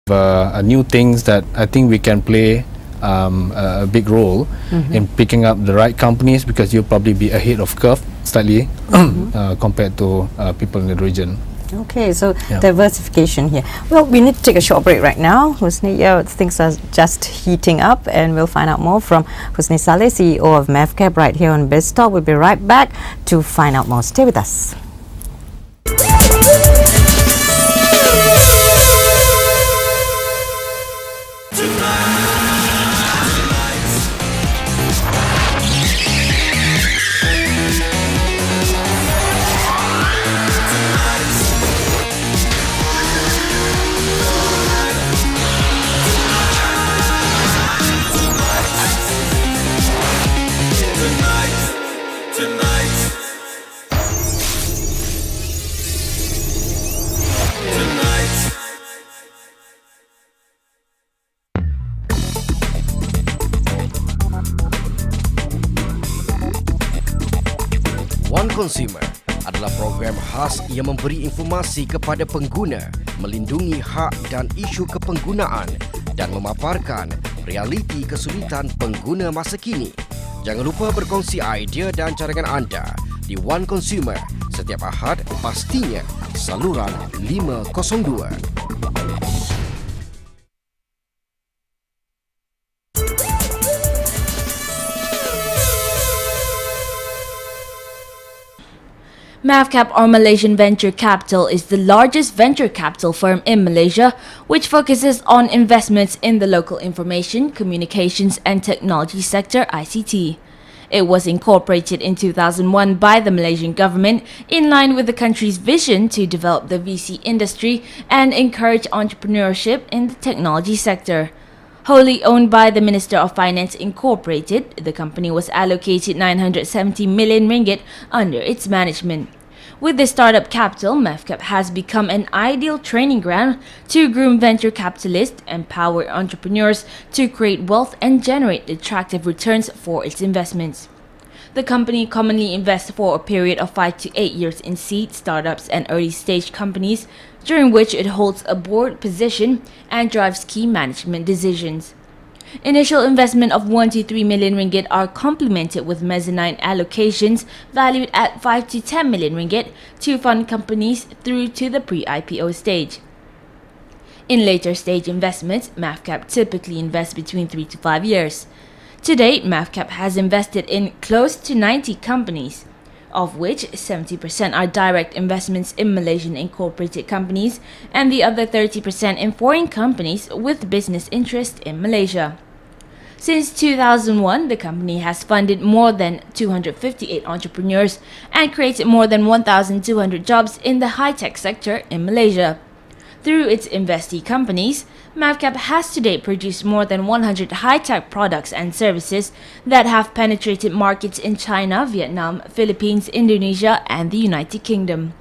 new things that I think we can play a big role in picking up the right companies, because you'll probably be ahead of curve slightly compared to people in the region. Okay, so diversification here. Well, we need to take a short break right now. Husni, things are just heating up, and we'll find out more from Husni Salleh, CEO of MAVCAP, right here on Biztalk. We'll be right back to find out more. Stay with us. One Consumer adalah program khas yang memberi informasi kepada pengguna, melindungi hak dan isu kepenggunaan dan memaparkan realiti kesulitan pengguna masa kini. Jangan lupa berkongsi idea dan cadangan anda di One Consumer setiap Ahad, pastinya saluran 502. MAVCAP, or Malaysian Venture Capital, is the largest venture capital firm in Malaysia, which focuses on investments in the local information, communications and technology sector (ICT). It was incorporated in 2001 by the Malaysian government in line with the country's vision to develop the VC industry and encourage entrepreneurship in the technology sector. Wholly owned by the Minister of Finance Incorporated, the company was allocated 970 million ringgit under its management. With this startup capital, MAVCAP has become an ideal training ground to groom venture capitalists, empower entrepreneurs to create wealth and generate attractive returns for its investments. The company commonly invests for a period of 5 to 8 years in seed, startups and early-stage companies, during which it holds a board position and drives key management decisions. Initial investment of 1 to 3 million ringgit are complemented with mezzanine allocations valued at 5 to 10 million ringgit to fund companies through to the pre-IPO stage. In later stage investments, MAVCAP typically invests between 3 to 5 years. To date, MAVCAP has invested in close to 90 companies, of which 70% are direct investments in Malaysian incorporated companies and the other 30% in foreign companies with business interest in Malaysia. Since 2001, the company has funded more than 258 entrepreneurs and created more than 1,200 jobs in the high-tech sector in Malaysia. Through its investee companies, MAVCAP has to date produced more than 100 high-tech products and services that have penetrated markets in China, Vietnam, Philippines, Indonesia, and the United Kingdom.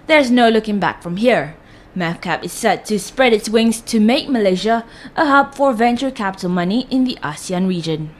There's no looking back from here. MAVCAP is set to spread its wings to make Malaysia a hub for venture capital money in the ASEAN region.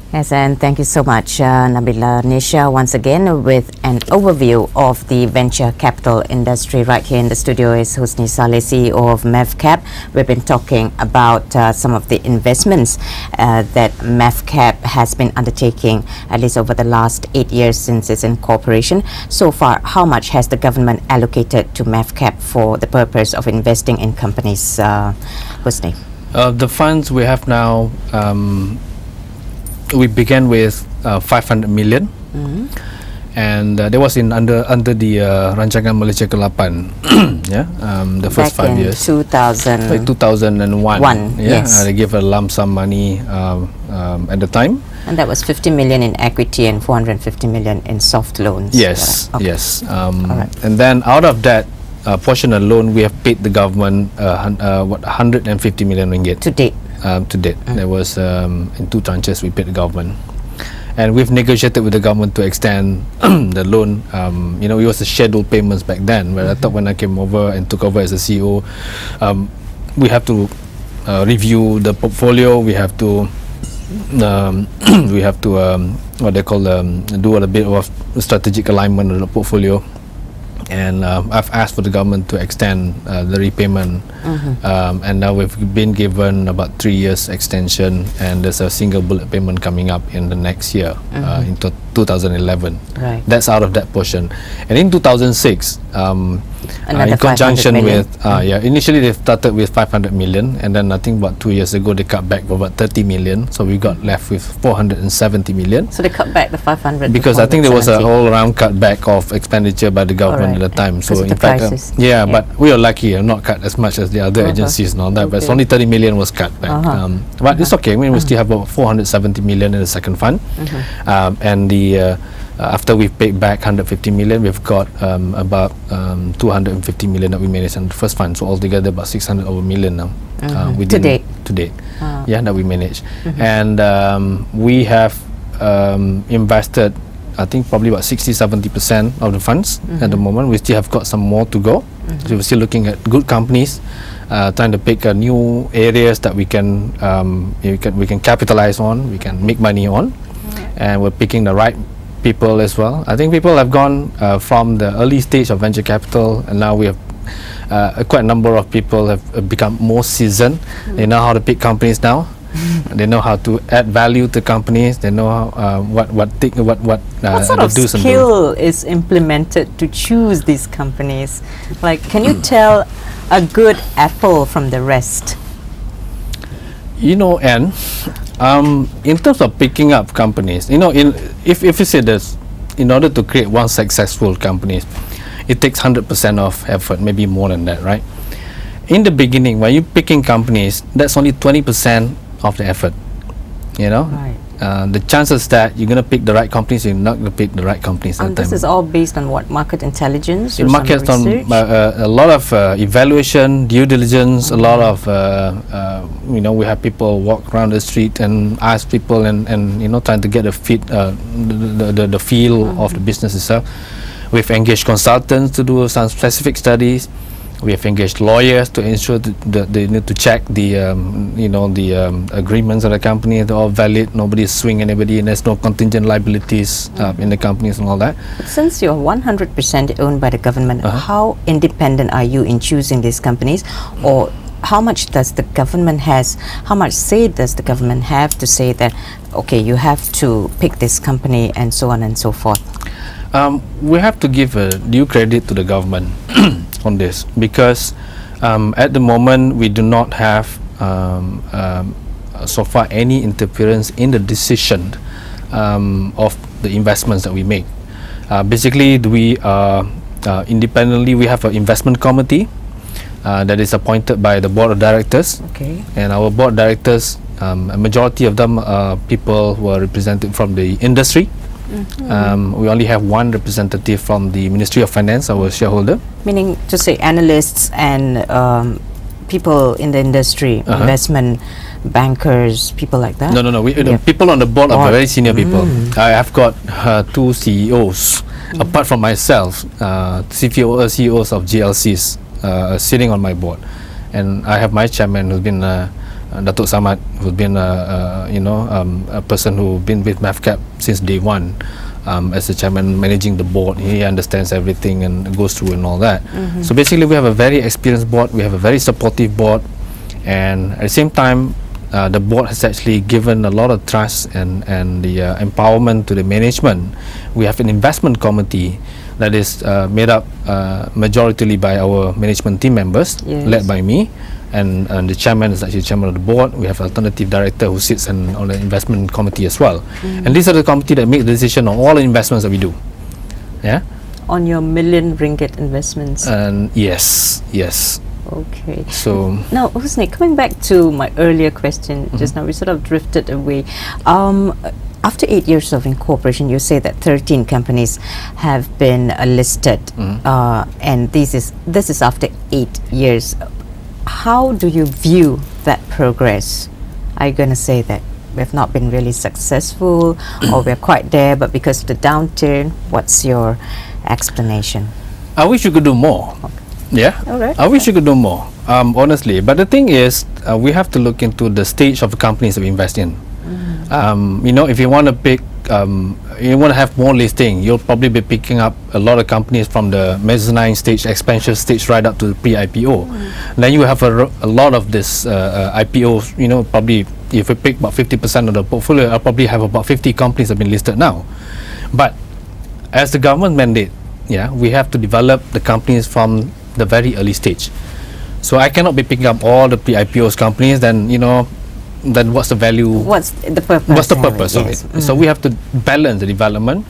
Yes, and thank you so much, Nabila Nisha, once again with an overview of the venture capital industry. Right here in the studio is Husni Salleh, CEO of MAVCAP. We've been talking about some of the investments that MAVCAP has been undertaking, at least over the last 8 years since its incorporation. So far, how much has the government allocated to MAVCAP for the purpose of investing in companies, Husni? The funds we have now, we began with 500 million, and that was under the Rancangan Malaysia ke-8, the first Back 5 in years. 2001. Yes. They gave a lump sum money at the time. And that was 50 million in equity and 450 million in soft loans. Yes, Okay. yes. And then out of that portion alone, we have paid the government 150 million ringgit. To date. There was in 2 tranches we paid the government, and we've negotiated with the government to extend the loan. It was a scheduled payments back then, but I thought when I came over and took over as a CEO, we have to review the portfolio. We have to what they call do a bit of strategic alignment of the portfolio. And I've asked for the government to extend the repayment, and now we've been given about 3 years extension, and there's a single bullet payment coming up in the next year, in 2011. Right. That's out of that portion. And in 2006, Another in conjunction 500 million. with initially they started with 500 million, and then I think about 2 years ago they cut back for about 30 million, so we got left with 470 million. So they cut back the 500 Because I think there was a 470. whole round cutback of expenditure by the government Alright, at the time. So because of in the fact, crisis. yeah, but we are lucky not cut as much as the other agencies and all that. But it's Okay. only 30 million was cut back. But it's okay. I mean, we still have about 470 million in the second fund, and the after we've paid back 150 million, we've got about 250 million that we managed in the first fund. So altogether about 600 over million now. To date. To date, yeah, that we manage, and we have invested, I think probably about 60-70% of the funds at the moment. We still have got some more to go. So we're still looking at good companies, trying to pick new areas that we can capitalize on, we can make money on, and we're picking the right people as well. I think people have gone from the early stage of venture capital, and now we have quite a number of people have become more seasoned. They know how to pick companies now. They know how to add value to companies. They know how, what What sort of do's and don'ts. skill is implemented to choose these companies? Like, can you tell a good apple from the rest? You know, Anne, in terms of picking up companies, you know, if you say this, in order to create one successful company, it takes 100% of effort, maybe more than that, right? In the beginning, when you're picking companies, that's only 20% of the effort, you know. Right. The chances that you're going to pick the right companies, you're not going to pick the right companies at And the this time. is all based on what? Market intelligence? It or some markets on research? a lot of evaluation, due diligence, a lot of you know, we have people walk around the street and ask people and you know, trying to get a the feel of the business itself. We've engaged consultants to do some specific studies. We have engaged lawyers to ensure that they need to check the you know, the agreements of the company, they're all valid, nobody's suing anybody, and there's no contingent liabilities in the companies and all that. Since you're 100% owned by the government, how independent are you in choosing these companies? Or how much does the government how much say does the government have to say that, okay, you have to pick this company and so on and so forth? We have to give due credit to the government on this, because at the moment we do not have so far any interference in the decision of the investments that we make. Basically, we independently, we have an investment committee that is appointed by the board of directors. Okay. And our board of directors, a majority of them are people who are represented from the industry. We only have one representative from the Ministry of Finance, our shareholder. Meaning to say analysts and people in the industry, investment bankers, people like that? No. The Yeah. people on the board are Board. very senior people. I have got two CEOs, apart from myself, CEOs of GLCs sitting on my board. And I have my chairman who's been Datuk Samad, who's been a person who's been with MAVCAP since day one, as the chairman managing the board. He understands everything and goes through and all that. So basically we have a very experienced board, we have a very supportive board, and at the same time the board has actually given a lot of trust and the empowerment to the management. We have an investment committee that is made up majoritarily by our management team members, led by me, and the chairman is actually chairman of the board. We have an alternative director who sits on the investment committee as well. And these are the committee that make the decision on all the investments that we do. Yeah. On your million ringgit investments. And yes. Okay. So Now, Husni, coming back to my earlier question just now, we sort of drifted away. After 8 years of incorporation, you say that 13 companies have been listed, and this is after 8 years. How do you view that progress? Are you going to say that we've not been really successful, or we're quite there, but because of the downturn? What's your explanation? I wish you could do more. Yeah. Alright. I wish you could do more, honestly. But the thing is, we have to look into the stage of the companies that we invest in. You know, if you want to pick you want to have more listing, you'll probably be picking up a lot of companies from the mezzanine stage, expansion stage, right up to the pre-IPO. Then you have a lot of this IPOs. You know, probably if you pick about 50% of the portfolio, I'll probably have about 50 companies have been listed now. But as the government mandate, we have to develop the companies from the very early stage. So I cannot be picking up all the pre-IPOs companies. Then then what's the value? What's the purpose? What's the purpose of it? So we have to balance the development,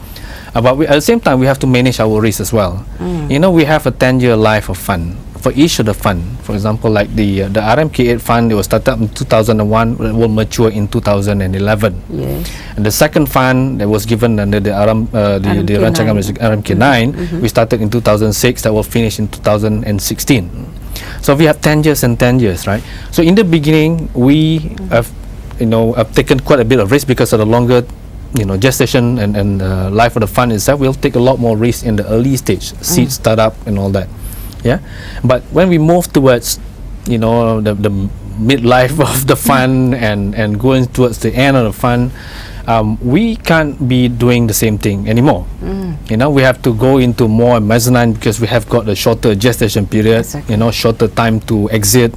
but at the same time we have to manage our risk as well. You know, we have a 10-year life of fund for each of the fund. For example, like the RMK8 fund, it was started in 2001, it will mature in 2011. Yes. And the second fund that was given under the Rancangan RMK9, we started in 2006, that will finish in 2016. So we have 10 years and 10 years, right? So in the beginning, we have taken quite a bit of risk because of the longer gestation and life of the fund itself. We'll take a lot more risk in the early stage, seed startup and all that. But when we move towards the midlife of the fund and going towards the end of the fund, we can't be doing the same thing anymore. We have to go into more mezzanine because we have got a shorter gestation period, shorter time to exit.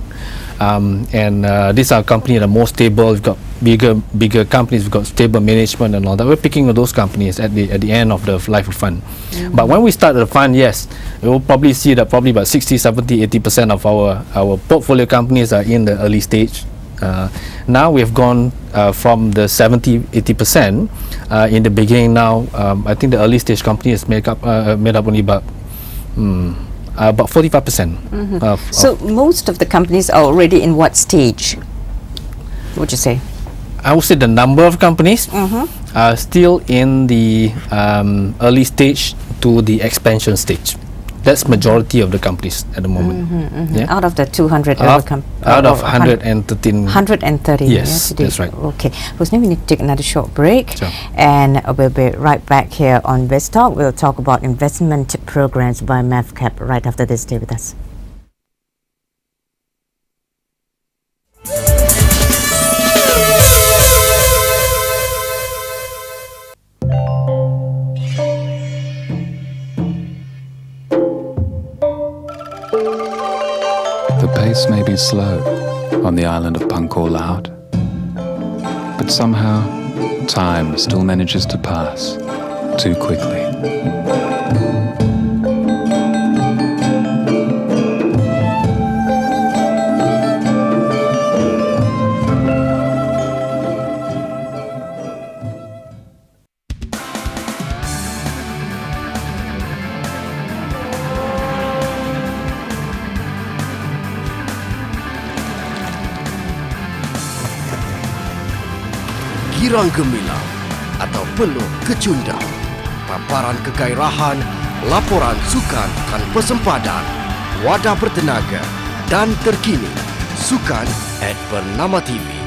These are companies that are more stable. We've got bigger companies. We've got stable management and all that. We're picking those companies at the end of the life of fund. But when we start the fund, yes, we will probably see that probably about 60, 70, 80% of our portfolio companies are in the early stage. Now we have gone from the 70-80% in the beginning. Now I think the early stage companies made up only about 45%. So most of the companies are already in what stage, would you say? I would say the number of companies are still in the early stage to the expansion stage. That's majority of the companies at the moment. Out of the 200 out of 113. 130. Yes, that's right. Okay. Husni, we need to take another short break. Sure. And we'll be right back here on Biztalk. We'll talk about investment programs by MAVCAP right after this. Stay with us. The pace may be slow on the island of Pangkor Laut, but somehow time still manages to pass too quickly. Girang gemilang atau penuh kecundang, paparan kegairahan, laporan sukan tanpa sempadan, wadah bertenaga dan terkini, Sukan @Bernama TV.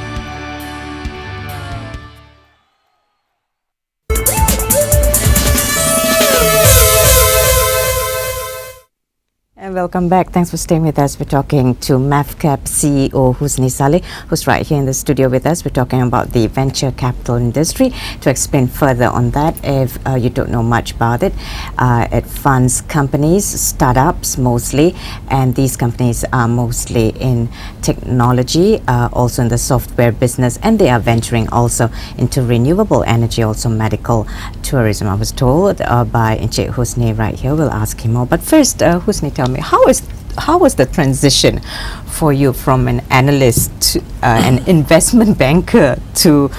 And welcome back. Thanks for staying with us. We're talking to MAVCAP CEO Husni Salleh, who's right here in the studio with us. We're talking about the venture capital industry. To explain further on that, if you don't know much about it, it funds companies, startups mostly, and these companies are mostly in technology, also in the software business, and they are venturing also into renewable energy, also medical tourism. I was told by Encik Husni right here. We'll ask him more. But first, Husni, tell me, how was the transition for you from an analyst to an investment banker to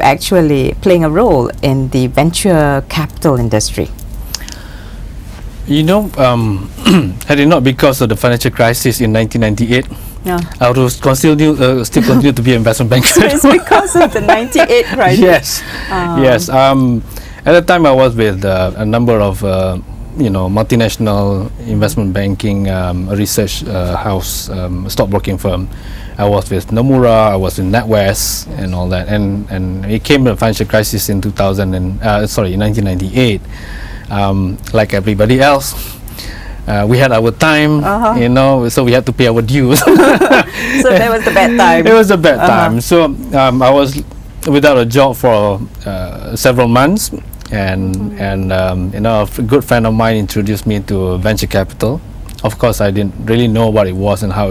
actually playing a role in the venture capital industry? Had it not because of the financial crisis in 1998, I would still continue to be an investment banker. So it's because of the 98 crisis? Yes. At the time I was with a number of multinational investment banking research house, stockbroking firm. I was with Nomura, I was in NatWest and all that, and it came to the financial crisis in 1998. Like everybody else, we had our time, so we had to pay our dues. So that was the bad time. It was a bad time. So without a job for several months, and a good friend of mine introduced me to venture capital. Of course, I didn't really know what it was and how